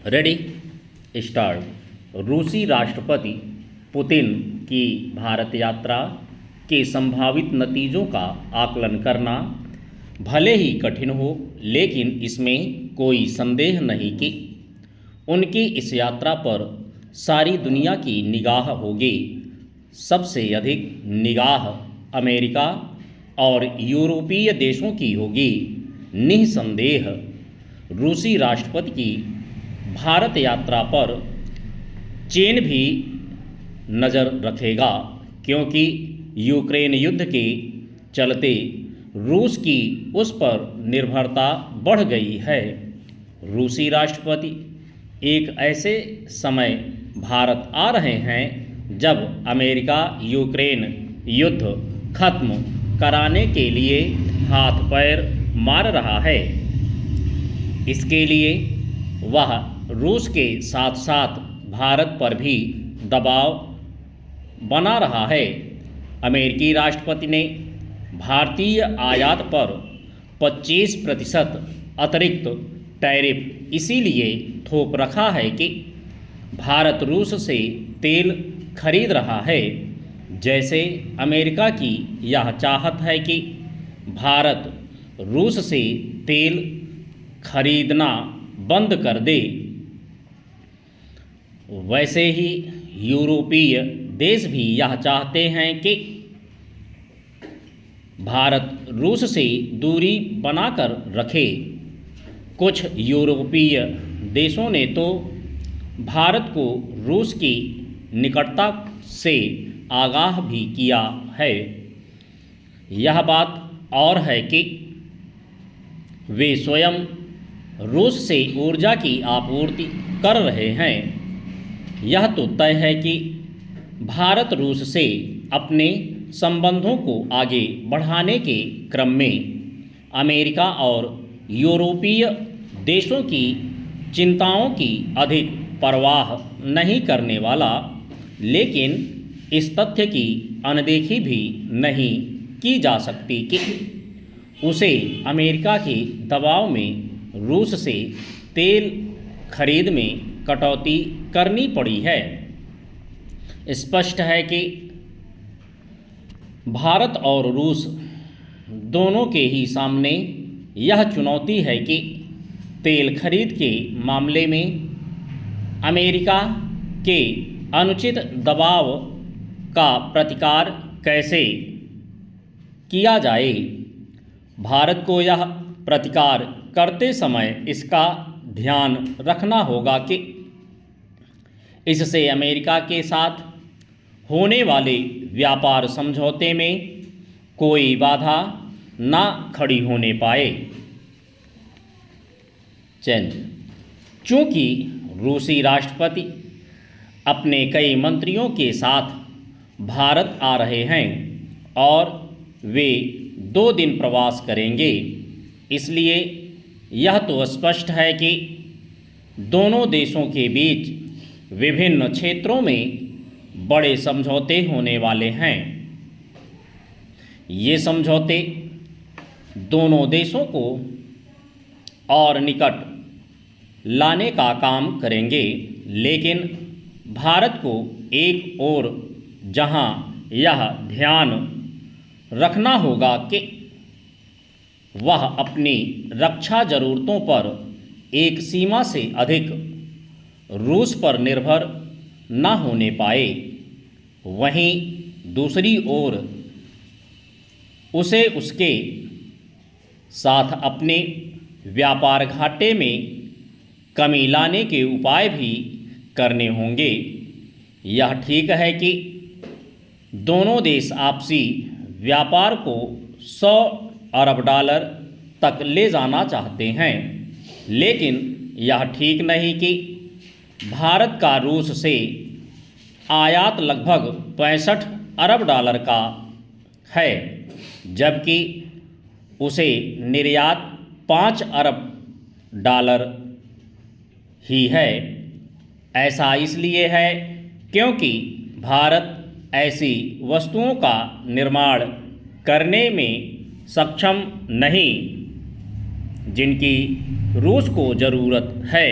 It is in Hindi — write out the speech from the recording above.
Ready start. रूसी राष्ट्रपति पुतिन की भारत यात्रा के संभावित नतीजों का आकलन करना भले ही कठिन हो, लेकिन इसमें कोई संदेह नहीं कि उनकी इस यात्रा पर सारी दुनिया की निगाह होगी। सबसे अधिक निगाह अमेरिका और यूरोपीय देशों की होगी। निस्संदेह रूसी राष्ट्रपति की भारत यात्रा पर चीन भी नज़र रखेगा, क्योंकि यूक्रेन युद्ध के चलते रूस की उस पर निर्भरता बढ़ गई है। रूसी राष्ट्रपति एक ऐसे समय भारत आ रहे हैं जब अमेरिका यूक्रेन युद्ध खत्म कराने के लिए हाथ पैर मार रहा है। इसके लिए वह रूस के साथ साथ भारत पर भी दबाव बना रहा है। अमेरिकी राष्ट्रपति ने भारतीय आयात पर 25% अतिरिक्त टैरिफ इसीलिए थोप रखा है कि भारत रूस से तेल खरीद रहा है, जैसे अमेरिका की यह चाहत है कि भारत रूस से तेल खरीदना बंद कर दे, वैसे ही यूरोपीय देश भी यह चाहते हैं कि भारत रूस से दूरी बनाकर रखे। कुछ यूरोपीय देशों ने तो भारत को रूस की निकटता से आगाह भी किया है। यह बात और है कि वे स्वयं रूस से ऊर्जा की आपूर्ति कर रहे हैं। यह तो तय है कि भारत रूस से अपने संबंधों को आगे बढ़ाने के क्रम में अमेरिका और यूरोपीय देशों की चिंताओं की अधिक परवाह नहीं करने वाला, लेकिन इस तथ्य की अनदेखी भी नहीं की जा सकती कि उसे अमेरिका के दबाव में रूस से तेल खरीद में कटौती करनी पड़ी है। स्पष्ट है कि भारत और रूस दोनों के ही सामने यह चुनौती है कि तेल खरीद के मामले में अमेरिका के अनुचित दबाव का प्रतिकार कैसे किया जाए। भारत को यह प्रतिकार करते समय इसका ध्यान रखना होगा कि इससे अमेरिका के साथ होने वाले व्यापार समझौते में कोई बाधा ना खड़ी होने पाए। चूँकि रूसी राष्ट्रपति अपने कई मंत्रियों के साथ भारत आ रहे हैं और वे 2 दिन प्रवास करेंगे, इसलिए यह तो स्पष्ट है कि दोनों देशों के बीच विभिन्न क्षेत्रों में बड़े समझौते होने वाले हैं। ये समझौते दोनों देशों को और निकट लाने का काम करेंगे, लेकिन भारत को एक ओर जहां यह ध्यान रखना होगा कि वह अपनी रक्षा ज़रूरतों पर एक सीमा से अधिक रूस पर निर्भर न होने पाए, वहीं दूसरी ओर उसे उसके साथ अपने व्यापार घाटे में कमी लाने के उपाय भी करने होंगे। यह ठीक है कि दोनों देश आपसी व्यापार को 100 अरब डॉलर तक ले जाना चाहते हैं, लेकिन यह ठीक नहीं कि भारत का रूस से आयात लगभग 65 अरब डॉलर का है, जबकि उसे निर्यात 5 अरब डॉलर ही है। ऐसा इसलिए है क्योंकि भारत ऐसी वस्तुओं का निर्माण करने में सक्षम नहीं जिनकी रूस को ज़रूरत है।